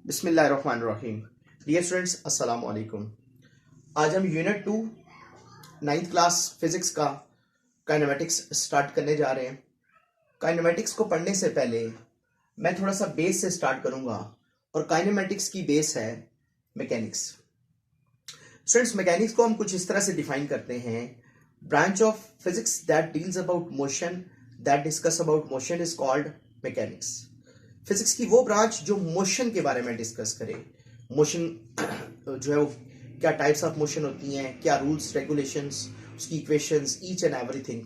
बिस्मिल्लाहिर्रहमानिर्रहीम। Dear students, अस्सलाम वालेकुम। आज हम यूनिट 2 9th क्लास फिजिक्स का काइनेमेटिक्स स्टार्ट करने जा रहे हैं। काइनेमेटिक्स को पढ़ने से पहले मैं थोड़ा सा बेस से स्टार्ट करूंगा और काइनेमेटिक्स की बेस है मैकेनिक्स। स्टूडेंट्स, मैकेनिक्स को हम कुछ इस तरह से डिफाइन करते हैं: branch of physics that deals about motion, that discuss about motion is called mechanics. Physics की वो ब्रांच जो मोशन के बारे में डिस्कस करे। मोशन जो है वो क्या टाइप्स ऑफ मोशन होती हैं, क्या रूल्स रेगुलेशंस, उसकी इक्वेशंस, ईच एंड एवरीथिंग,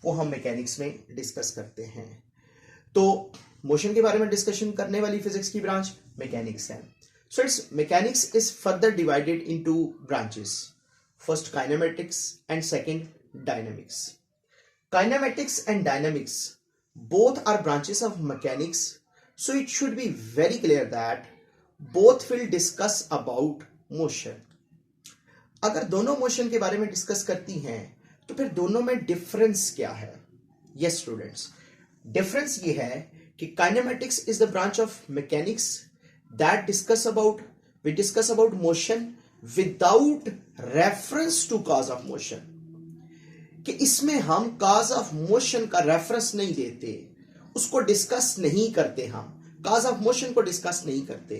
वो हम मैकेनिक्स में डिस्कस करते हैं। तो मोशन के बारे में डिस्कशन करने वाली फिजिक्स की ब्रांच मैकेनिक्स है। So it's mechanics is further divided into branches, first kinematics and second dynamics. Kinematics and dynamics both are branches of mechanics, so it should be very clear that both will discuss about motion. अगर दोनों motion के बारे में discuss करती हैं तो फिर दोनों में डिफरेंस क्या है? यस स्टूडेंट्स, डिफरेंस ये है कि kinematics is the branch of mechanics that discuss about motion without reference to cause of motion, कि इसमें हम कॉज ऑफ मोशन का रेफरेंस नहीं देते, उसको डिस्कस नहीं करते, हम कॉज ऑफ मोशन को डिस्कस नहीं करते।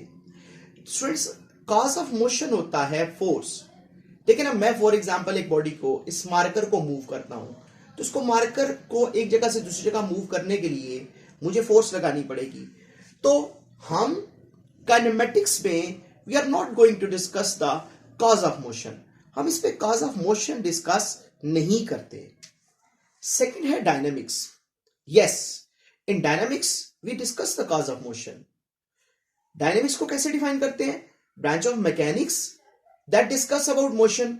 स्टूडेंट्स, कॉज ऑफ मोशन होता है फोर्स। देखिए ना, मैं फॉर एग्जांपल एक बॉडी को, इस मार्कर को मूव करता हूं, तो इसको मार्कर को एक जगह से दूसरी जगह मूव करने के लिए मुझे फोर्स लगानी पड़ेगी। तो हम काइनेमेटिक्स में we are not going to discuss the cause of motion, हम इस पे कॉज ऑफ मोशन डिस्कस नहीं करते। सेकंड है dynamics. Yes, in dynamics we discuss the cause of motion. Dynamics को कैसे डिफाइन करते हैं? Branch of mechanics that discuss about motion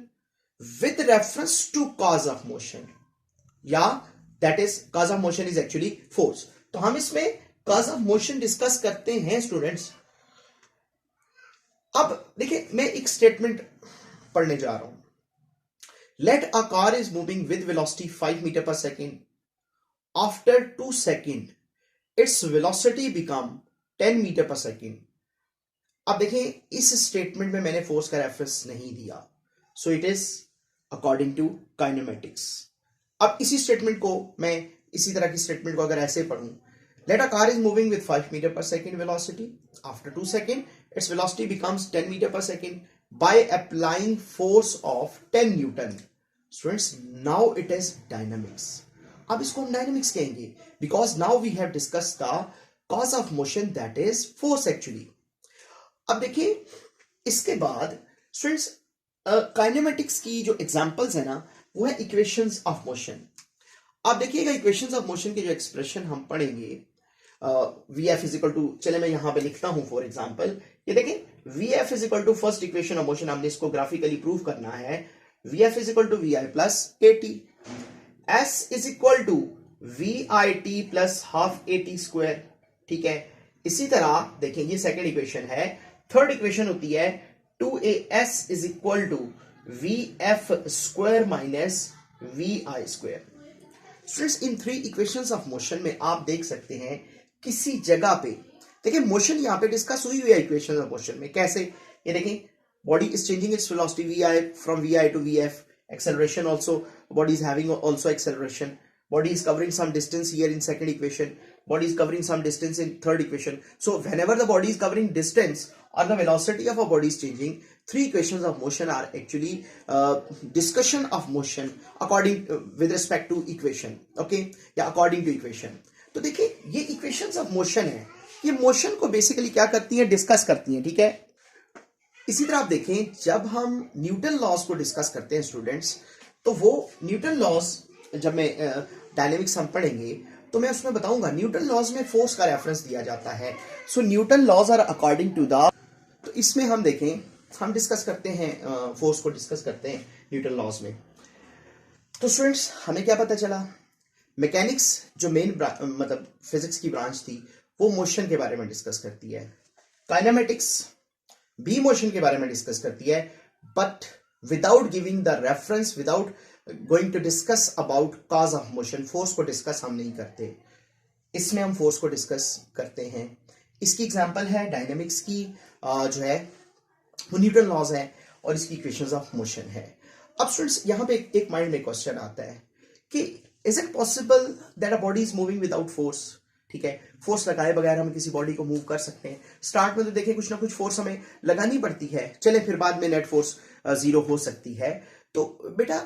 with reference to cause of motion, या that is cause of motion is actually force. तो हम इसमें cause of motion discuss करते हैं स्टूडेंट्स। अब देखिए, मैं एक स्टेटमेंट पढ़ने जा रहा हूं। Let a car is moving with velocity 5 meter per second. After 2 seconds, its velocity become 10 meter per second. अब देखें, इस स्टेटमेंट में मैंने फोर्स का रेफरेंस नहीं दिया, so it is according to kinematics. अब इसी स्टेटमेंट को मैं, इसी तरह की स्टेटमेंट को अगर ऐसे पढ़ूं, let a car is moving with 5 metre per second velocity, after 2 second its velocity becomes 10 metre per second by applying force of 10 newton. Students, now it is dynamics. अब इसको हम डायनामिक्स कहेंगे because now we have discuss the cause of motion that is force actually. अब देखिए, इसके बाद students, kinematics की जो एग्जांपल्स है ना, वो है इक्वेशंस ऑफ मोशन। आप देखिएगा, इक्वेशंस ऑफ मोशन के जो एक्सप्रेशन हम पढ़ेंगे, v f is equal to, चले मैं यहां पे लिखता हूं फॉर एग्जांपल, ये देखें, v f is equal to first equation of motion, हमने इसको ग्राफिकली प्रूव करना है। Vf is equal to Vi plus At. S is equal to Vit plus half At square. ठीक है, इसी तरह देखें, ये सेकेंड इक्वेशन है। थर्ड इक्वेशन होती है 2as is equal to Vf square minus Vi square. Students, in three equations of motion में आप देख सकते हैं किसी जगह पे, देखिए मोशन यहां पे डिस्कस हुई है इक्वेशंस ऑफ मोशन में। कैसे? ये देखें, body is changing its velocity vi from vi to vf, acceleration also, body is having also acceleration, body is covering some distance here in second equation, body is covering some distance in third equation. So whenever the body is covering distance or the velocity of a body is changing, three equations of motion are actually discussion of motion according with respect to equation, okay, या according to equation. तो देखिए, ये equations of motion है, ये motion को basically क्या करती है, डिस्कस करती है। ठीक है, इसी तरह आप देखें, जब हम न्यूटन लॉज को डिस्कस करते हैं स्टूडेंट्स, तो वो न्यूटन लॉज, जब मैं डायनेमिक्स हम पढ़ेंगे तो मैं उसमें बताऊंगा, न्यूटन लॉज में फोर्स का रेफरेंस दिया जाता है। So Newton laws are according to the, तो इसमें हम देखें, हम डिस्कस करते हैं, फोर्स को डिस्कस करते हैं न्यूटन लॉज में। तो स्टूडेंट्स, हमें क्या पता चला, मैकेनिक्स जो मेन मतलब फिजिक्स की ब्रांच थी, वो मोशन के बारे में डिस्कस करती है। काइनेमेटिक्स भी मोशन के बारे में डिस्कस करती है, but without giving the reference, without going to discuss about cause of motion. Force को डिस्कस हम नहीं करते, इसमें हम फोर्स को डिस्कस करते हैं। इसकी एग्जांपल है डायनेमिक्स की, जो है वो न्यूटन लॉज है और इसकी इक्वेशंस ऑफ मोशन है। अब स्टूडेंट्स यहाँ पे एक माइंड में क्वेश्चन आता है कि is it possible that a body is moving without force? ठीक है, फोर्स लगाए बगैर हम किसी बॉडी को मूव कर सकते हैं। स्टार्ट में तो देखें कुछ ना कुछ फोर्स हमें लगानी पड़ती है, चले फिर बाद में नेट फोर्स जीरो हो सकती है। तो बेटा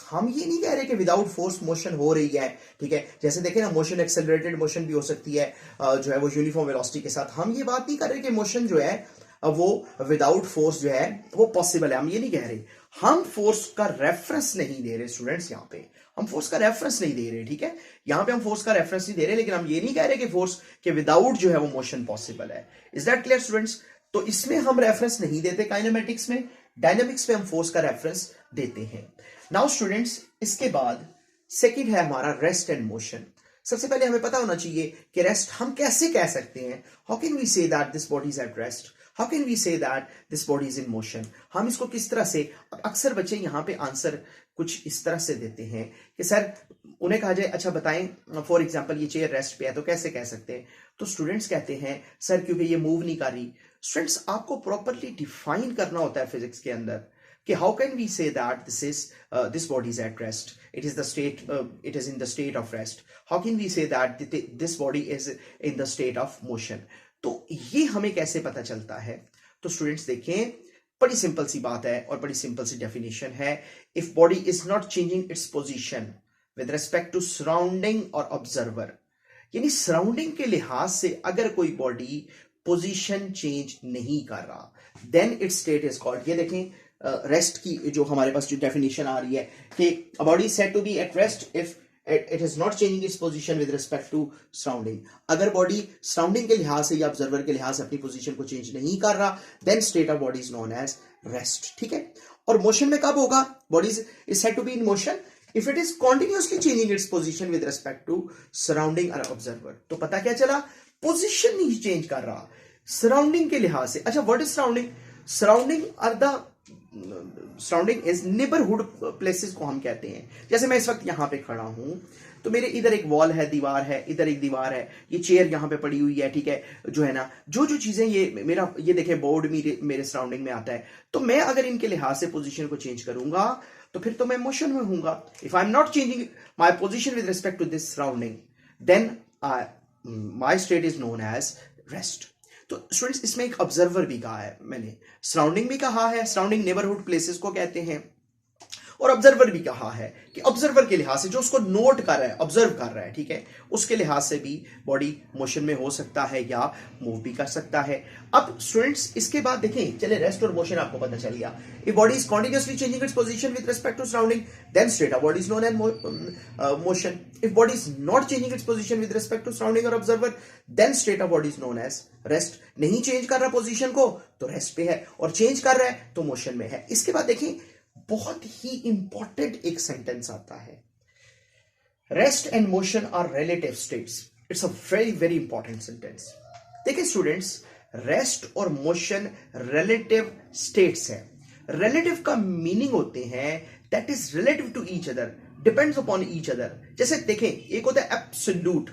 हम ये नहीं कह रहे कि विदाउट फोर्स मोशन हो रही है, ठीक है। जैसे देखें ना, मोशन एक्सेलरेटेड मोशन भी हो सकती है, जो है वो यूनिफॉर्म वेलोसिटी के साथ। हम ये बात नहीं कर रहे कि मोशन जो है वो विदाउट फोर्स जो है वो पॉसिबल है, हम ये नहीं कह रहे। हम फोर्स का रेफरेंस नहीं दे रहे स्टूडेंट्स, यहाँ पे हम फोर्स का रेफरेंस नहीं दे रहे, ठीक है। यहाँ पे हम फोर्स का रेफरेंस नहीं दे रहे, लेकिन हम ये नहीं कह रहे कि फोर्स के विदाउट जो है वो मोशन पॉसिबल है। Is that clear students? तो इसमें हम रेफरेंस नहीं देते काइनेमेटिक्स में, डायनेमिक्स में हम फोर्स का रेफरेंस देते हैं। नाउ स्टूडेंट्स, इसके बाद सेकंड है हमारा रेस्ट एंड मोशन। सबसे पहले हमें पता होना चाहिए कि रेस्ट हम कैसे कह सकते हैं। How can we say that this body is at rest? How can we say that this body is in motion? हम इसको किस तरह से, अक्सर बच्चे यहाँ पे आंसर कुछ इस तरह से देते हैं कि सर, उन्हें कहा जाए अच्छा बताएं फॉर एग्जांपल ये चेयर रेस्ट पे है तो कैसे कह सकते हैं? तो स्टूडेंट्स कहते हैं सर क्योंकि ये मूव नहीं कर रही। स्टूडेंट्स आपको प्रॉपरली डिफाइन करना होता है फिजिक्स के अंदर कि how can we say that this body is at rest, it is in the state of rest. How can we say that this body is in the state of motion? तो ये हमें कैसे पता चलता है? तो स्टूडेंट्स देखें, बड़ी सिंपल सी बात है और बड़ी सिंपल सी डेफिनेशन है। If body is not changing its position with respect to surrounding और ऑब्जर्वर, यानी सराउंडिंग के लिहाज से अगर कोई बॉडी पोजीशन चेंज नहीं कर रहा, then its state is called, ये देखें रेस्ट की जो हमारे पास जो डेफिनेशन आ रही है कि a body said to be at rest if it is not changing its position with respect to surrounding. अगर बॉडी सराउंडिंग के लिहाज से या ऑब्जर्वर के लिहाज से अपनी पोजीशन को चेंज नहीं कर रहा, then state of body is known as rest, ठीक है। और मोशन में कब होगा? Body is said to be in motion if it is continuously changing its position with respect to surrounding और ऑब्जर्वर। तो पता क्या चला? पोजीशन नहीं चेंज कर रहा, सराउंडिंग के लिहाज से। अच्छा, what is surrounding? Surrounding is neighbourhood places को हम कहते हैं। जैसे मैं इस वक्त यहां पे खड़ा हूं तो मेरे इधर एक वॉल है, दीवार है, इधर एक दीवार है, ये चेयर यहां पे पड़ी हुई है, ठीक है, जो है ना, जो चीजें ये देखें बोर्ड मेरे सराउंडिंग में आता है। तो मैं अगर इनके लिहाज से पोजीशन को चेंज करूंगा तो फिर तो मैं मोशन में हूंगा। If I am not changing my position with respect to this surrounding, then my state is known as rest. तो स्टूडेंट्स, इसमें एक ऑब्जर्वर भी कहा है मैंने, सराउंडिंग भी कहा है, सराउंडिंग नेबरहुड प्लेसेस को कहते हैं, और ऑब्जर्वर भी कहा है कि ऑब्जर्वर के लिहाज से जो उसको नोट कर रहा है, ऑब्जर्व कर रहा है, ठीक है, उसके लिहाज से भी बॉडी मोशन में हो सकता है या मूव भी कर सकता है। अब स्टूडेंट्स, इसके बाद देखें, चले रेस्ट और मोशन आपको पता चल गया। If body is continuously changing its position with respect to surrounding, then state of body is known as motion. If body is not changing its position with respect to surrounding और observer, then state of body is known as rest. नहीं change कर रहा position को तो rest पे है, और change कर रहा है तो मोशन में है। इसके बाद देखें, बहुत ही इंपॉर्टेंट एक सेंटेंस आता है, rest and motion are relative states. It's a very very important sentence. देखिए स्टूडेंट्स, रेस्ट और मोशन रिलेटिव स्टेट्स है। रिलेटिव का मीनिंग होते हैं that is relative to each other, depends upon each other. जैसे देखें, एक होता है एब्सोल्यूट।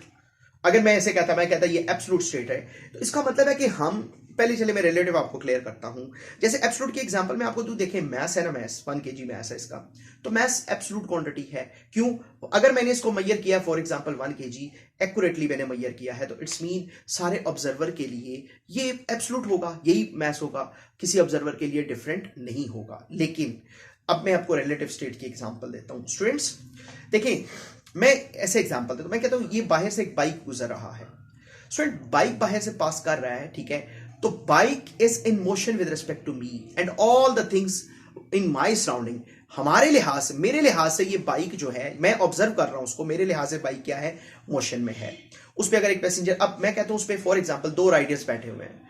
अगर मैं ऐसे कहता, मैं कहता ये एब्सोल्यूट स्टेट है, तो इसका मतलब है कि हम पहले चले मैं रिलेटिव आपको क्लियर करता हूं। जैसे एब्सोल्यूट की एग्जांपल में आपको दूं, देखें मैस है ना, मैस 1 kg मैस है इसका, तो मैस एब्सोल्यूट क्वांटिटी है। क्यों? अगर मैंने इसको मेजर किया फॉर एग्जांपल 1 kg एक्यूरेटली मैंने मेजर किया है, तो इट्स मीन सारे ऑब्जर्वर के लिए ये एब्सोल्यूट होगा, यही मैस होगा, किसी ऑब्जर्वर के लिए डिफरेंट नहीं होगा। लेकिन अब मैं आपको रिलेटिव स्टेट की एग्जांपल देता हूं। स्टूडेंट्स देखें, मैं ऐसे एग्जांपल देता हूं, मैं कहता हूं ये बाहर से एक बाइक गुजर रहा है। स्टूडेंट, बाइक बाहर से पास कर रहा है, ठीक है, तो bike is in motion with respect to me and all the things in my surrounding. हमारे लिहाज से, मेरे लिहाज से ये बाइक जो है, मैं ऑब्जर्व कर रहा हूं उसको, मेरे लिहाज से बाइक क्या है? मोशन में है। उस पर अगर एक पैसेंजर, अब मैं कहता हूं उस पर फॉर एग्जांपल 2 राइडर्स बैठे हुए हैं,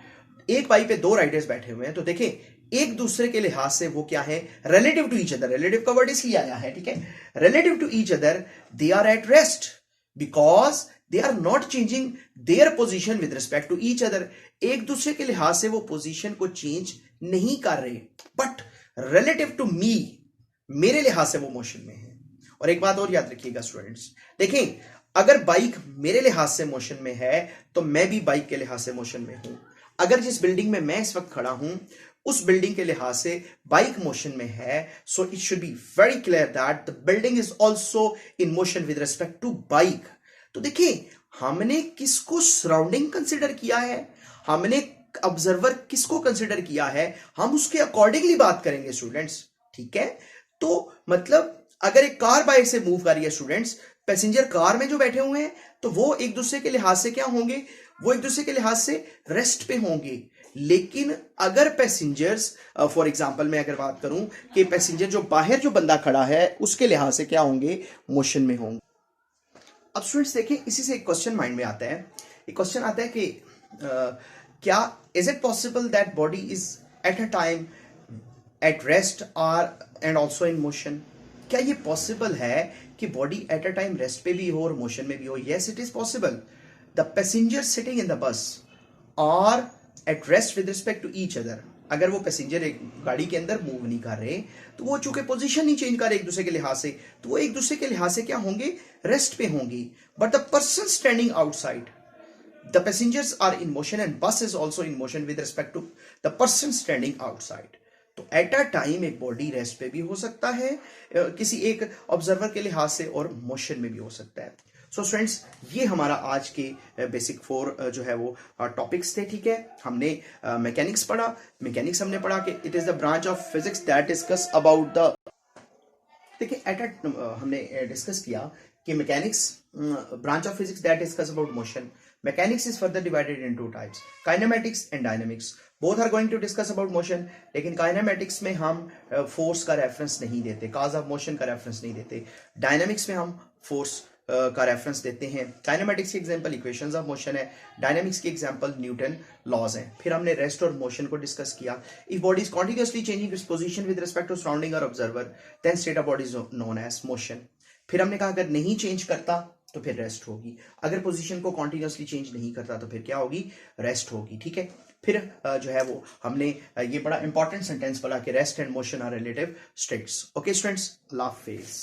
एक बाइक पे 2 राइडर्स बैठे हुए हैं, तो देखें एक दूसरे के लिहाज से वो क्या है? Relative to each other. Relative का वर्ड इसलिए आया है, ठीक है, relative to each other they are at rest because they are not changing their position with respect to each other। एक दूसरे के लिहाज से वो पोजीशन को चेंज नहीं कर रहे, बट रिलेटिव टू मी, मेरे लिहाज से वो मोशन में है। और एक बात और याद रखिएगा स्टूडेंट्स, देखें अगर बाइक मेरे लिहाज से मोशन में है तो मैं भी बाइक के लिहाज से मोशन में हूं। अगर जिस बिल्डिंग में मैं इस वक्त खड़ा हूं उस बिल्डिंग के लिहाज से बाइक मोशन में है, so it should be very clear that the building is also in motion with respect to bike. तो देखिए, हमने किसको सराउंडिंग कंसिडर किया है, हमने ऑब्जर्वर किसको कंसिडर किया है, हम उसके अकॉर्डिंगली बात करेंगे स्टूडेंट्स। ठीक है, तो मतलब अगर एक कार बाइक से मूव कर रही है स्टूडेंट्स, पैसेंजर कार में जो बैठे हुए हैं तो वो एक दूसरे के लिहाज से क्या होंगे, वो एक दूसरे के लिहाज से रेस्ट पे होंगे। लेकिन अगर पैसेंजर्स, फॉर एग्जांपल मैं अगर बात करूं कि पैसेंजर जो बाहर जो बंदा खड़ा है उसके लिहाज से क्या होंगे, मोशन में होंगे। अब स्टूडेंट्स देखें, इसी से एक क्वेश्चन माइंड में आता है, एक क्वेश्चन आता है कि क्या is it possible that body is at a time at rest और एंड ऑल्सो इन मोशन? क्या ये पॉसिबल है कि body at a time rest पे भी हो और मोशन में भी हो? Yes, it is possible. The passenger sitting in the bus और at rest with respect to each other. अगर वो पैसेंजर एक गाड़ी के अंदर मूव नहीं कर रहे तो वो चूंकि पोजीशन नहीं चेंज कर रहे एक दूसरे के लिहाज से, तो वो एक दूसरे के लिहाज से क्या होंगे, रेस्ट पे होंगे। But the person standing outside, the passengers are in motion and bus is also in motion with respect to the person standing outside. तो एट अ टाइम एक बॉडी रेस्ट पे भी हो सकता है किसी एक ऑब्जर्वर के लिहाज से, और मोशन में भी हो सकता है। सो स्टूडेंट्स, ये हमारा आज के बेसिक 4 जो है वो टॉपिक्स थे। ठीक है, हमने मैकेनिक्स पढ़ा। मैकेनिक्स हमने पढ़ा कि it is the branch of physics that discuss about the, देखिए हमने डिस्कस किया कि mechanics branch of physics that discuss about motion. Mechanics is further divided in 2 types, kinematics and dynamics. Both are going to discuss about motion, लेकिन kinematics में हम force का reference नहीं देते, काज ऑफ मोशन का reference नहीं देते। Dynamics में हम फोर्स का रेफरेंस देते हैं। काइनेमेटिक्स की एग्जांपल इक्वेशंस ऑफ मोशन है, डायनामिक्स की एग्जांपल न्यूटन लॉज हैं। फिर हमने रेस्ट और मोशन को डिस्कस किया। If body is continuously changing its position with respect to surrounding और observer, then state of body is known as motion. फिर हमने कहा अगर नहीं चेंज करता तो फिर रेस्ट होगी, अगर पोजीशन को कॉन्टिन्यूअसली चेंज नहीं करता तो फिर क्या होगी, रेस्ट होगी। ठीक है, फिर जो है वो हमने ये बड़ा इंपॉर्टेंट सेंटेंस पढ़ा कि rest and motion are relative states. Okay students, अल्लाह हाफिज़।